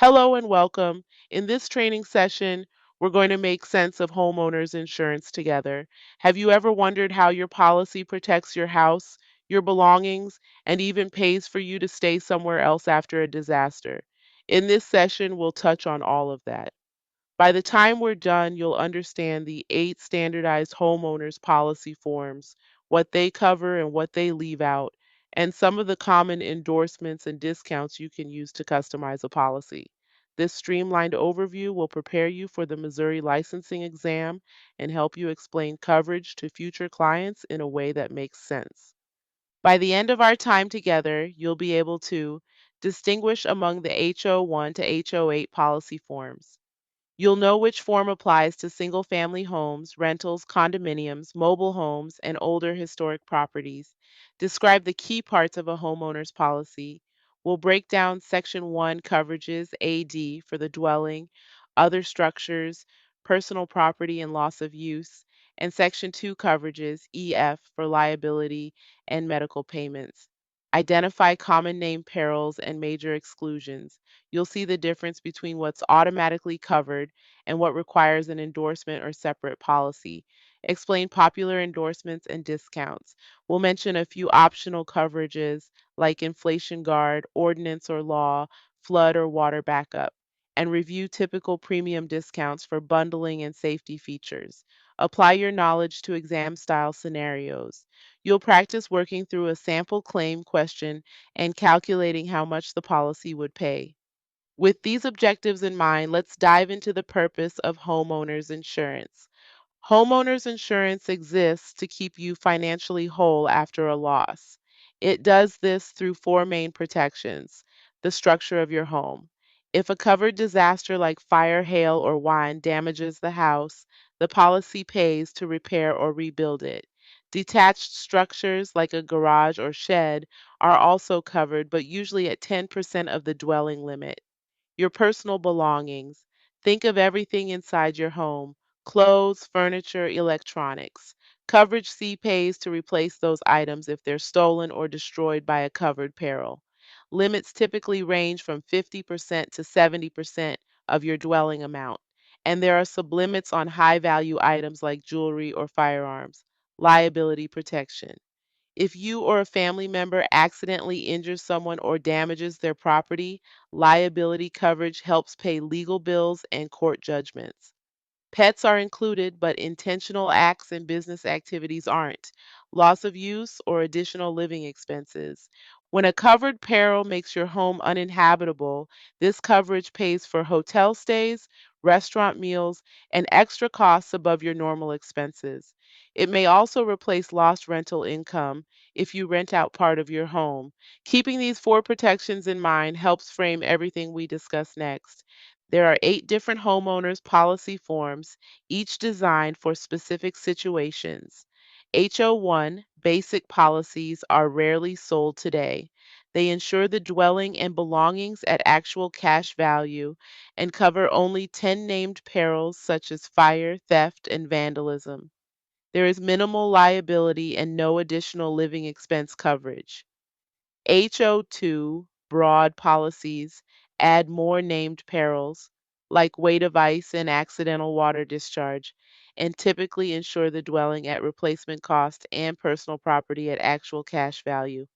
Hello and welcome. In this training session, we're going to make sense of homeowners insurance together. Have you ever wondered how your policy protects your house, your belongings, and even pays for you to stay somewhere else after a disaster? In this session, we'll touch on all of that. By the time we're done, you'll understand the 8 standardized homeowners policy forms, what they cover and what they leave out, and some of the common endorsements and discounts you can use to customize a policy. This streamlined overview will prepare you for the Missouri licensing exam and help you explain coverage to future clients in a way that makes sense. By the end of our time together, you'll be able to distinguish among the HO-1 to HO-8 policy forms. You'll know which form applies to single family homes, rentals, condominiums, mobile homes, and older historic properties. Describe the key parts of a homeowner's policy. We'll break down Section 1 coverages, AD, for the dwelling, other structures, personal property, and loss of use, and Section 2 coverages, EF, for liability and medical payments. Identify common name perils and major exclusions. You'll see the difference between what's automatically covered and what requires an endorsement or separate policy. Explain popular endorsements and discounts. We'll mention a few optional coverages like inflation guard, ordinance or law, flood or water backup, and review typical premium discounts for bundling and safety features. Apply your knowledge to exam style scenarios. You'll practice working through a sample claim question and calculating how much the policy would pay. With these objectives in mind, let's dive into the purpose of homeowners insurance. Homeowners insurance exists to keep you financially whole after a loss. It does this through 4 main protections: the structure of your home. If a covered disaster like fire, hail, or wind damages the house, the policy pays to repair or rebuild it. Detached structures like a garage or shed are also covered, but usually at 10% of the dwelling limit. Your personal belongings. Think of everything inside your home: clothes, furniture, electronics. Coverage C pays to replace those items if they're stolen or destroyed by a covered peril. Limits typically range from 50% to 70% of your dwelling amount, and there are sublimits on high value items like jewelry or firearms. Liability protection. If you or a family member accidentally injures someone or damages their property, liability coverage helps pay legal bills and court judgments. Pets are included, but intentional acts and business activities aren't. Loss of use or additional living expenses. When a covered peril makes your home uninhabitable, this coverage pays for hotel stays, restaurant meals, and extra costs above your normal expenses. It may also replace lost rental income if you rent out part of your home. Keeping these 4 protections in mind helps frame everything we discuss next. There are 8 different homeowners policy forms, each designed for specific situations. HO-1 basic policies are rarely sold today. They insure the dwelling and belongings at actual cash value and cover only 10 named perils such as fire, theft, and vandalism. There is minimal liability and no additional living expense coverage. HO-2 broad policies add more named perils, like weight of ice and accidental water discharge, and typically insure the dwelling at replacement cost and personal property at actual cash value.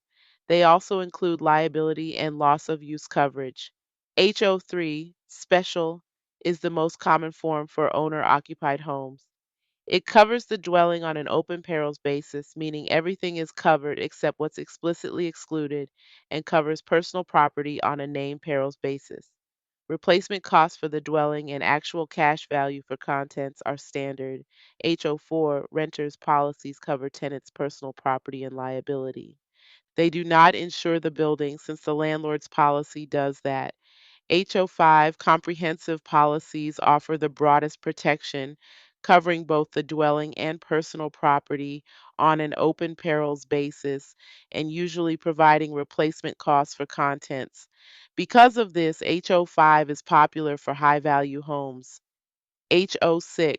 They also include liability and loss of use coverage. HO-3 special is the most common form for owner occupied homes. It covers the dwelling on an open perils basis, meaning everything is covered except what's explicitly excluded, and covers personal property on a named perils basis. Replacement costs for the dwelling and actual cash value for contents are standard. HO-4 renters policies cover tenants' personal property and liability. They do not insure the building since the landlord's policy does that. HO-5 comprehensive policies offer the broadest protection, covering both the dwelling and personal property on an open perils basis and usually providing replacement costs for contents. Because of this, HO-5 is popular for high value homes. HO-6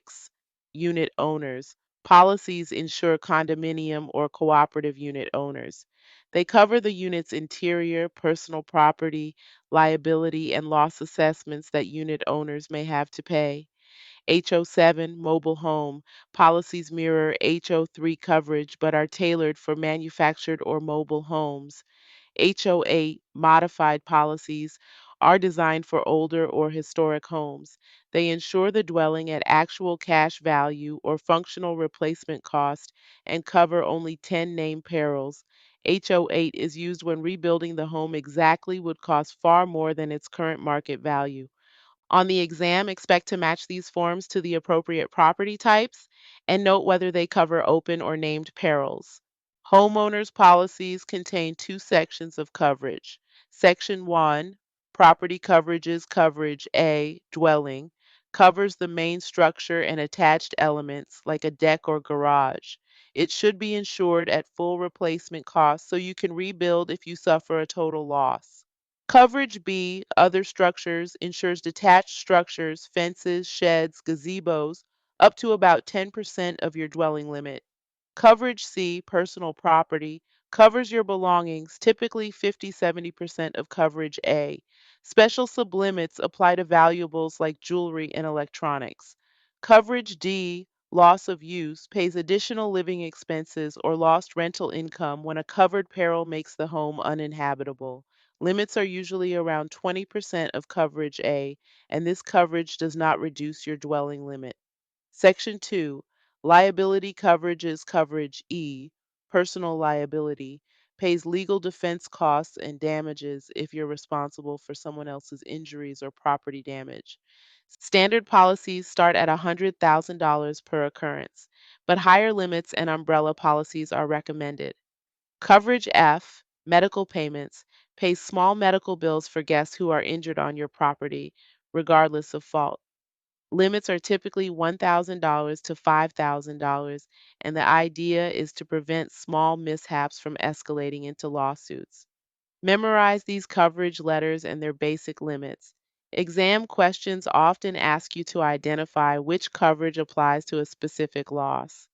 unit owners Policies insure condominium or cooperative unit owners. They cover the unit's interior, personal property, liability, and loss assessments that unit owners may have to pay. HO-7 mobile home policies mirror HO-3 coverage but are tailored for manufactured or mobile homes. HO-8 modified policies are designed for older or historic homes. They insure the dwelling at actual cash value or functional replacement cost and cover only 10 named perils. HO-8 is used when rebuilding the home exactly would cost far more than its current market value. On the exam, expect to match these forms to the appropriate property types and note whether they cover open or named perils. Homeowners policies contain two sections of coverage. Section 1, Property Coverages Coverage A, Dwelling, covers the main structure and attached elements like a deck or garage. It should be insured at full replacement cost so you can rebuild if you suffer a total loss. Coverage B, other structures, insures detached structures, fences, sheds, gazebos, up to about 10% of your dwelling limit. Coverage C, personal property, covers your belongings, typically 50–70% of coverage A. Special sublimits apply to valuables like jewelry and electronics. Coverage D, loss of use, pays additional living expenses or lost rental income when a covered peril makes the home uninhabitable. Limits are usually around 20% of coverage A, and this coverage does not reduce your dwelling limit. Section 2, liability coverages coverage E, personal liability, pays legal defense costs and damages if you're responsible for someone else's injuries or property damage. Standard policies start at $100,000 per occurrence, but higher limits and umbrella policies are recommended. Coverage F, medical payments, pays small medical bills for guests who are injured on your property, regardless of fault. Limits are typically $1,000 to $5,000, and the idea is to prevent small mishaps from escalating into lawsuits. Memorize these coverage letters and their basic limits. Exam questions often ask you to identify which coverage applies to a specific loss.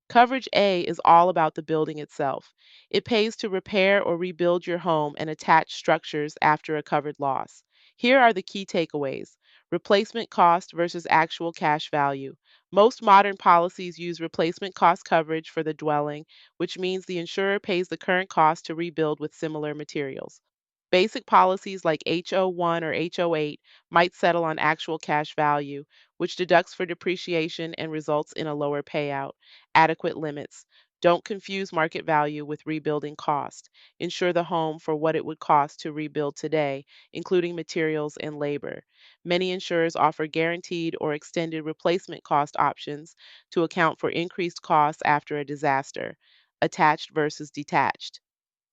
Coverage A is all about the building itself. It pays to repair or rebuild your home and attach structures after a covered loss. Here are the key takeaways. Replacement cost versus actual cash value. Most modern policies use replacement cost coverage for the dwelling, which means the insurer pays the current cost to rebuild with similar materials. Basic policies like HO-1 or HO-8 might settle on actual cash value, which deducts for depreciation and results in a lower payout. Adequate limits. Don't confuse market value with rebuilding cost. Insure the home for what it would cost to rebuild today, including materials and labor. Many insurers offer guaranteed or extended replacement cost options to account for increased costs after a disaster. Attached versus detached.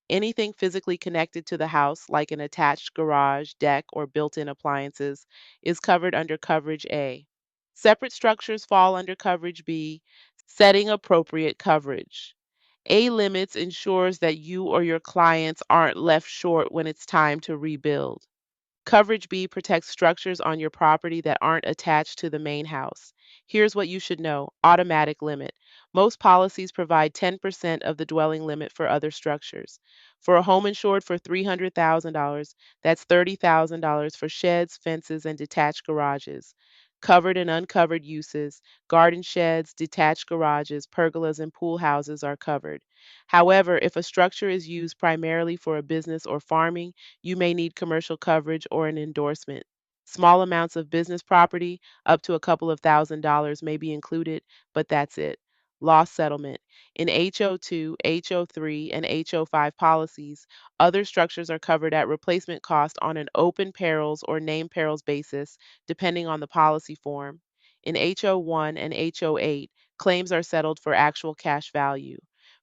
Anything physically connected to the house, like an attached garage, deck, or built-in appliances, is covered under Coverage A. Separate structures fall under Coverage B, setting appropriate coverage. A limits ensures that you or your clients aren't left short when it's time to rebuild. Coverage B protects structures on your property that aren't attached to the main house. Here's what you should know. Automatic limit. Most policies provide 10% of the dwelling limit for other structures. For a home insured for $300,000, that's $30,000 for sheds, fences, and detached garages. Covered and uncovered uses, garden sheds, detached garages, pergolas, and pool houses are covered. However, if a structure is used primarily for a business or farming, you may need commercial coverage or an endorsement. Small amounts of business property, up to a couple of $1,000s, may be included, but that's it. Loss settlement. In HO-2, HO-3, and HO-5 policies, other structures are covered at replacement cost on an open perils or named perils basis, depending on the policy form. In HO-1 and HO-8, claims are settled for actual cash value.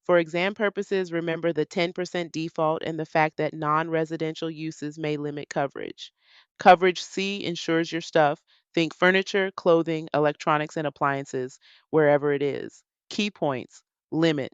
For exam purposes, remember the 10% default and the fact that non-residential uses may limit coverage. Coverage C insures your stuff. Think furniture, clothing, electronics, and appliances, wherever it is. Key points. Limit.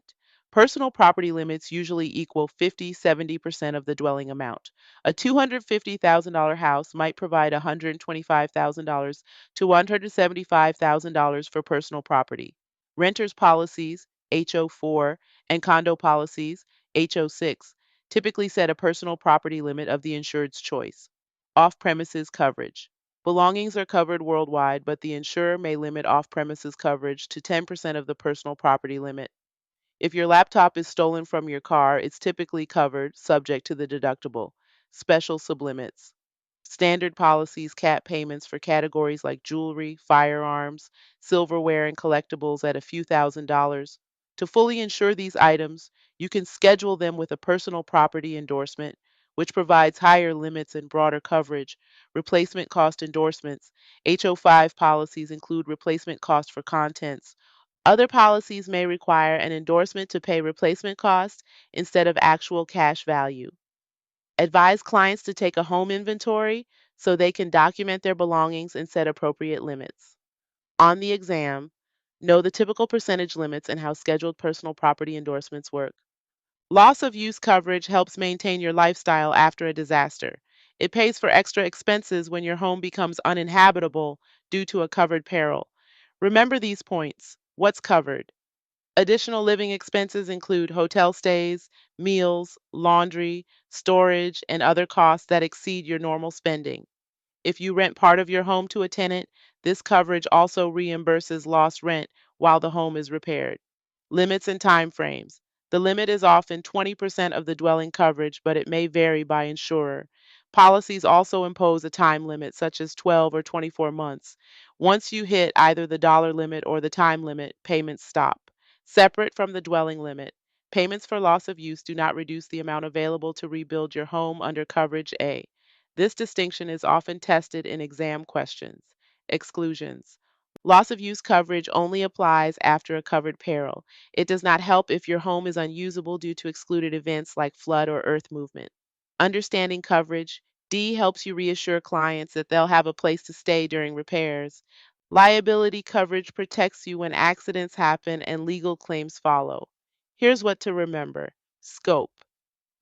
Personal property limits usually equal 50–70% of the dwelling amount. A $250,000 house might provide $125,000 to $175,000 for personal property. Renters policies, HO-4, and condo policies, HO-6, typically set a personal property limit of the insured's choice. Off-premises coverage. Belongings are covered worldwide, but the insurer may limit off-premises coverage to 10% of the personal property limit. If your laptop is stolen from your car, it's typically covered, subject to the deductible. Special sublimits. Standard policies cap payments for categories like jewelry, firearms, silverware, and collectibles at a few $1,000s. To fully insure these items, you can schedule them with a personal property endorsement, which provides higher limits and broader coverage. Replacement cost endorsements. HO-5 policies include replacement cost for contents. Other policies may require an endorsement to pay replacement costs instead of actual cash value. Advise clients to take a home inventory so they can document their belongings and set appropriate limits. On the exam, know the typical percentage limits and how scheduled personal property endorsements work. Loss of use coverage helps maintain your lifestyle after a disaster. It pays for extra expenses when your home becomes uninhabitable due to a covered peril. Remember these points. What's covered? Additional living expenses include hotel stays, meals, laundry, storage, and other costs that exceed your normal spending. If you rent part of your home to a tenant, this coverage also reimburses lost rent while the home is repaired. Limits and time frames. The limit is often 20% of the dwelling coverage, but it may vary by insurer. Policies also impose a time limit, such as 12 or 24 months. Once you hit either the dollar limit or the time limit, payments stop. Separate from the dwelling limit, payments for loss of use do not reduce the amount available to rebuild your home under coverage A. This distinction is often tested in exam questions. Exclusions. Loss of use coverage only applies after a covered peril. It does not help if your home is unusable due to excluded events like flood or earth movement. Understanding coverage. D helps you reassure clients that they'll have a place to stay during repairs. Liability coverage protects you when accidents happen and legal claims follow. Here's what to remember. Scope.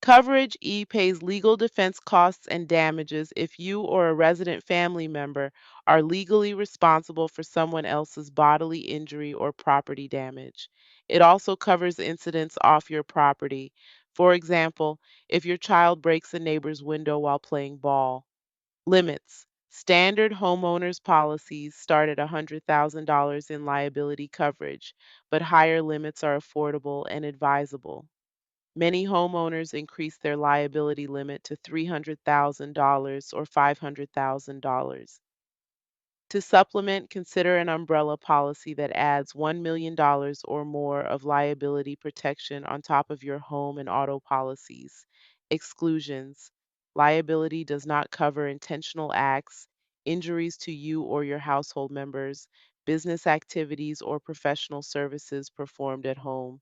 Coverage E pays legal defense costs and damages if you or a resident family member are legally responsible for someone else's bodily injury or property damage. It also covers incidents off your property. For example, if your child breaks a neighbor's window while playing ball. Limits. Standard homeowners policies start at $100,000 in liability coverage, but higher limits are affordable and advisable. Many homeowners increase their liability limit to $300,000 or $500,000. To supplement, consider an umbrella policy that adds $1 million or more of liability protection on top of your home and auto policies. Exclusions. Liability does not cover intentional acts, injuries to you or your household members, business activities, or professional services performed at home.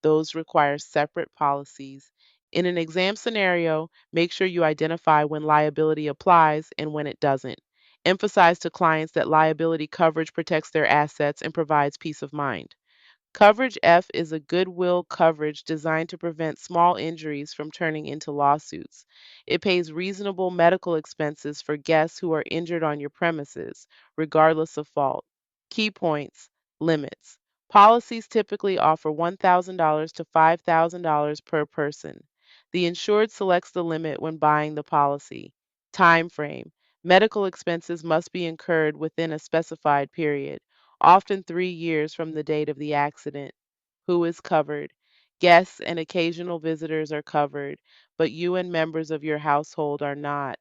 Those require separate policies. In an exam scenario, make sure you identify when liability applies and when it doesn't. Emphasize to clients that liability coverage protects their assets and provides peace of mind. Coverage F is a goodwill coverage designed to prevent small injuries from turning into lawsuits. It pays reasonable medical expenses for guests who are injured on your premises, regardless of fault. Key points. Limits. Policies typically offer $1,000 to $5,000 per person. The insured selects the limit when buying the policy. Time frame. Medical expenses must be incurred within a specified period, often 3 years from the date of the accident. Who is covered? Guests and occasional visitors are covered, but you and members of your household are not.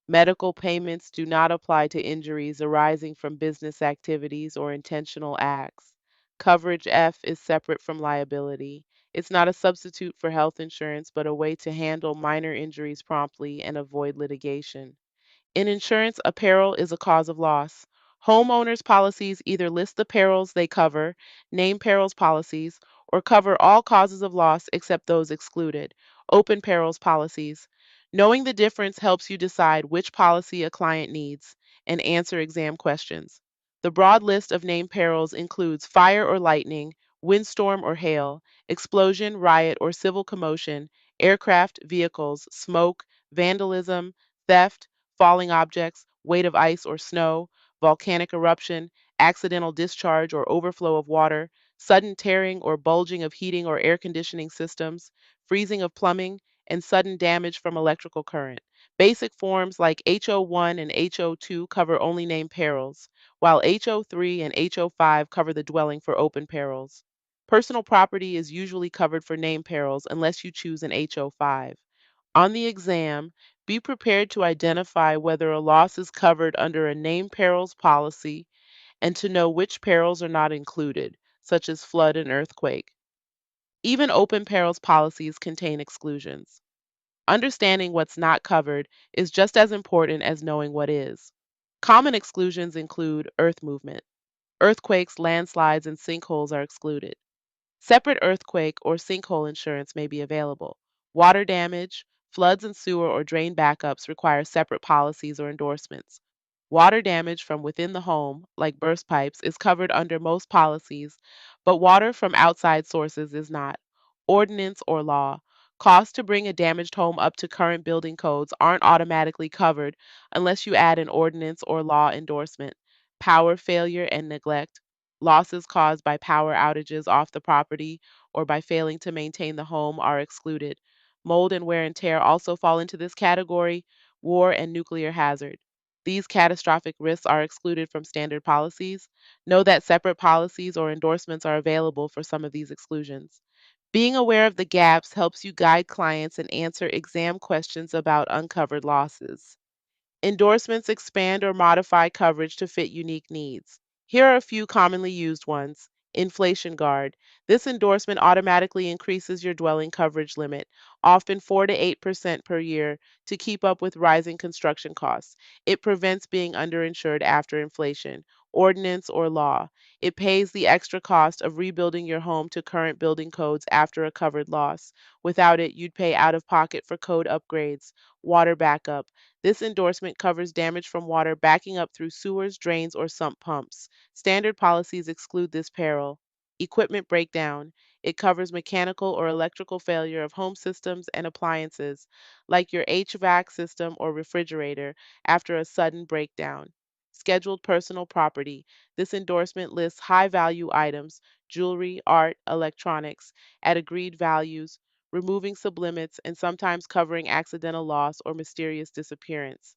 Medical payments do not apply to injuries arising from business activities or intentional acts. Coverage F is separate from liability. It's not a substitute for health insurance, but a way to handle minor injuries promptly and avoid litigation. In insurance, a peril is a cause of loss. Homeowners policies either list the perils they cover, name perils policies, or cover all causes of loss except those excluded, open perils policies. Knowing the difference helps you decide which policy a client needs and answer exam questions. The broad list of named perils includes fire or lightning, windstorm or hail, explosion, riot, or civil commotion, aircraft, vehicles, smoke, vandalism, theft, falling objects, weight of ice or snow, volcanic eruption, accidental discharge or overflow of water, sudden tearing or bulging of heating or air conditioning systems, freezing of plumbing, and sudden damage from electrical current. Basic forms like HO-1 and HO-2 cover only named perils, while HO-3 and HO-5 cover the dwelling for open perils. Personal property is usually covered for named perils unless you choose an HO-5. On the exam, be prepared to identify whether a loss is covered under a named perils policy and to know which perils are not included, such as flood and earthquake. Even open perils policies contain exclusions. Understanding what's not covered is just as important as knowing what is. Common exclusions include earth movement. Earthquakes, landslides, and sinkholes are excluded. Separate earthquake or sinkhole insurance may be available. Water damage, floods and sewer or drain backups require separate policies or endorsements. Water damage from within the home, like burst pipes, is covered under most policies, but water from outside sources is not. Ordinance or law. Costs to bring a damaged home up to current building codes aren't automatically covered unless you add an ordinance or law endorsement. Power failure and neglect. Losses caused by power outages off the property or by failing to maintain the home are excluded. Mold and wear and tear also fall into this category. War and nuclear hazard. These catastrophic risks are excluded from standard policies. Know that separate policies or endorsements are available for some of these exclusions. Being aware of the gaps helps you guide clients and answer exam questions about uncovered losses. Endorsements expand or modify coverage to fit unique needs. Here are a few commonly used ones. Inflation Guard. This endorsement automatically increases your dwelling coverage limit, often 4 to 8% per year, to keep up with rising construction costs. It prevents being underinsured after inflation. Ordinance or law. It pays the extra cost of rebuilding your home to current building codes after a covered loss. Without it, you'd pay out of pocket for code upgrades. Water backup. This endorsement covers damage from water backing up through sewers, drains, or sump pumps. Standard policies exclude this peril. Equipment breakdown. It covers mechanical or electrical failure of home systems and appliances, like your HVAC system or refrigerator, after a sudden breakdown. Scheduled personal property. This endorsement lists high value items, jewelry, art, electronics, at agreed values, removing sublimits, and sometimes covering accidental loss or mysterious disappearance.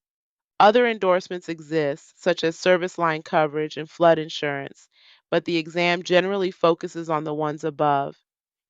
Other endorsements exist, such as service line coverage and flood insurance, but the exam generally focuses on the ones above.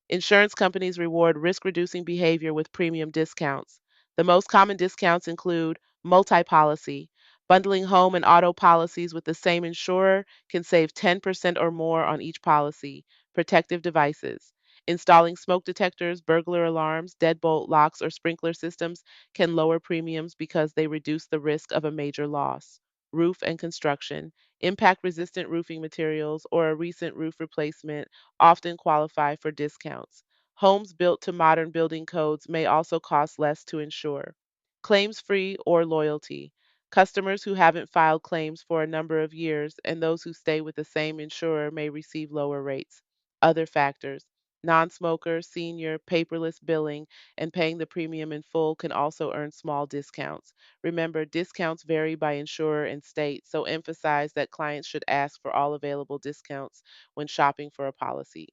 Insurance companies reward risk reducing behavior with premium discounts. The most common discounts include multi policy. Bundling home and auto policies with the same insurer can save 10% or more on each policy. Protective devices. Installing smoke detectors, burglar alarms, deadbolt locks, or sprinkler systems can lower premiums because they reduce the risk of a major loss. Roof and construction. Impact resistant roofing materials or a recent roof replacement often qualify for discounts. Homes built to modern building codes may also cost less to insure. Claims free or loyalty. Customers who haven't filed claims for a number of years and those who stay with the same insurer may receive lower rates. Other factors. Non smoker, senior, paperless billing, and paying the premium in full can also earn small discounts. Remember, discounts vary by insurer and state, so emphasize that clients should ask for all available discounts when shopping for a policy.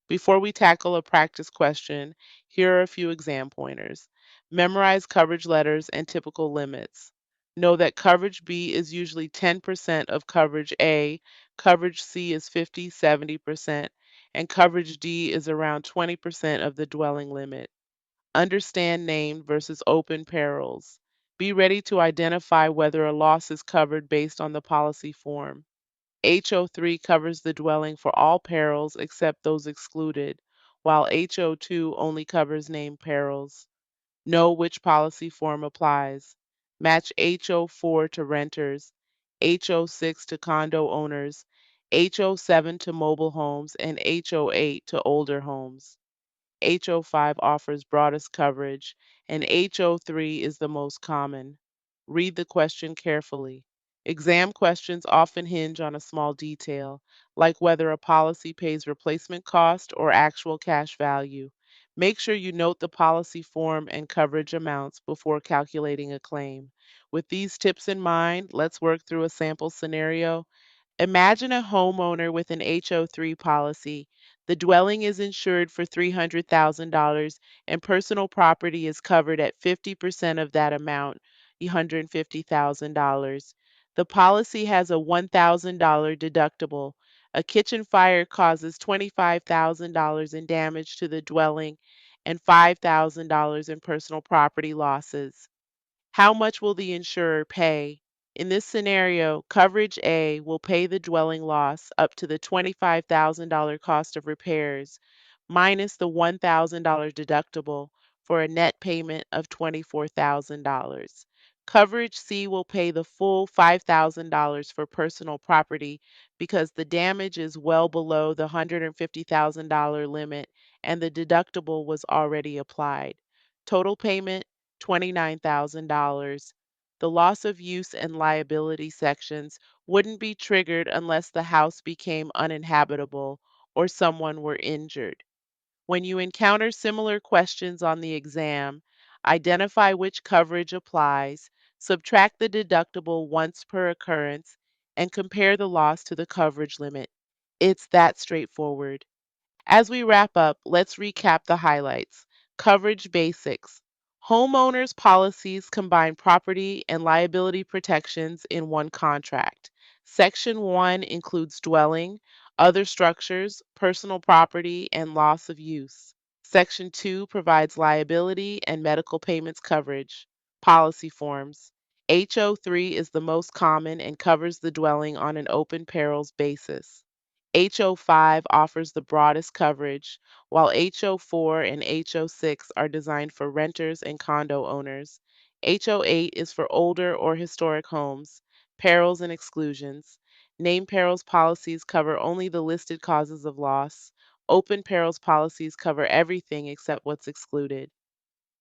Before we tackle a practice question, here are a few exam pointers. Memorize coverage letters and typical limits. Know that coverage B is usually 10% of coverage A, coverage C is 50-70%, and coverage D is around 20% of the dwelling limit. Understand named versus open perils. Be ready to identify whether a loss is covered based on the policy form. HO-3 covers the dwelling for all perils except those excluded, while HO-2 only covers named perils. Know which policy form applies. Match HO-4 to renters, HO-6 to condo owners, HO-7 to mobile homes, and HO-8 to older homes. HO-5 offers broadest coverage, and HO-3 is the most common. Read the question carefully. Exam questions often hinge on a small detail, like whether a policy pays replacement cost or actual cash value. Make sure you note the policy form and coverage amounts before calculating a claim. With these tips in mind, let's work through a sample scenario Imagine a homeowner with an HO-3 policy. The dwelling is insured for $300,000 and personal property is covered at 50% of that amount, $150,000. The policy has a $1,000 deductible. A kitchen fire causes $25,000 in damage to the dwelling and $5,000 in personal property losses. How much will the insurer pay? In this scenario, coverage A will pay the dwelling loss up to the $25,000 cost of repairs minus the $1,000 deductible for a net payment of $24,000. Coverage C will pay the full $5,000 for personal property because the damage is well below the $150,000 limit and the deductible was already applied. Total payment $29,000. The loss of use and liability sections wouldn't be triggered unless the house became uninhabitable or someone were injured. When you encounter similar questions on the exam, identify which coverage applies, subtract the deductible once per occurrence, and compare the loss to the coverage limit. It's that straightforward. As we wrap up, let's recap the highlights. Coverage basics. Homeowners policies combine property and liability protections in one contract. Section 1 includes dwelling, other structures, personal property, and loss of use. Section 2 provides liability and medical payments coverage. Policy forms. HO3 is the most common and covers the dwelling on an open perils basis. HO5 offers the broadest coverage, while HO4 and HO6 are designed for renters and condo owners. HO8 is for older or historic homes. Perils and exclusions. Named perils policies cover only the listed causes of loss. Open perils policies cover everything except what's excluded.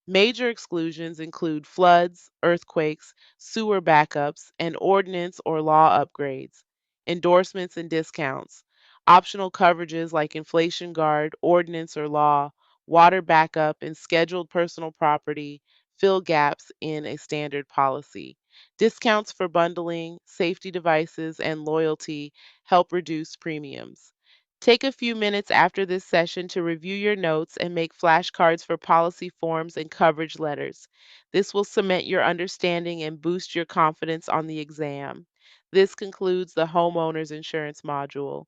Major exclusions include floods, earthquakes, sewer backups, and ordinance or law upgrades, endorsements and discounts, optional coverages like inflation guard, ordinance or law, water backup, and scheduled personal property fill gaps in a standard policy. Discounts for bundling, safety devices, and loyalty help reduce premiums. Take a few minutes after this session to review your notes and make flashcards for policy forms and coverage letters. This will cement your understanding and boost your confidence on the exam. This concludes the homeowner's insurance module.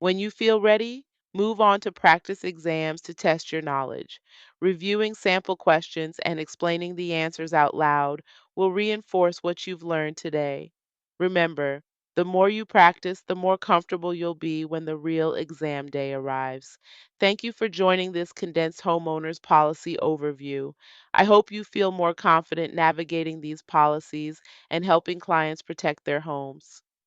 When you feel ready, move on to practice exams to test your knowledge. Reviewing sample questions and explaining the answers out loud will reinforce what you've learned today. Remember, the more you practice, the more comfortable you'll be when the real exam day arrives. Thank you for joining this condensed homeowners policy overview. I hope you feel more confident navigating these policies and helping clients protect their homes.